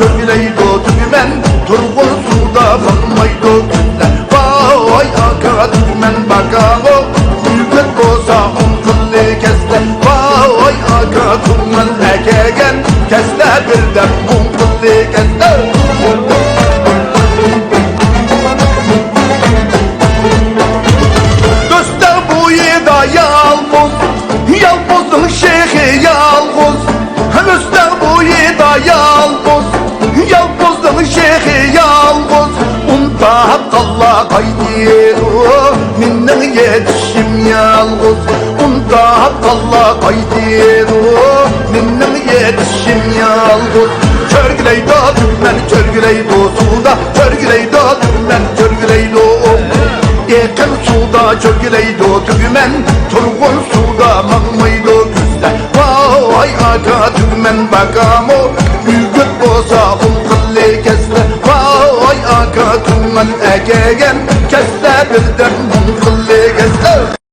çöküleydi tümen, turgun suda kalmaydı güzel. Vay aka tümen bakamo, ülkün boza unkıllı kesler. Vay aka tümen ekegen, kesler birden unkıllı kesler. Dostlar bu yeda yalnız, yalnızın şeyhi yalnız. Dostlar bu yeda yalnız, yalnızın şeyhi yalnız. Unda hakkalla kaydiru, minnin yetişim yalnız. Unda hakkalla kaydiru, minnin yetişim yalnız. Çörgüleydi tümen, çörgüleydi suda, çörgüleydi tümen, çörgüleydi Ekin suda çöküleydi tümen, turgun suda mağmaydı güzde. Vay aka tümen bakamo, ülgüt boza unkıllı kesle. Vay aka tümen ekegen, kesle birden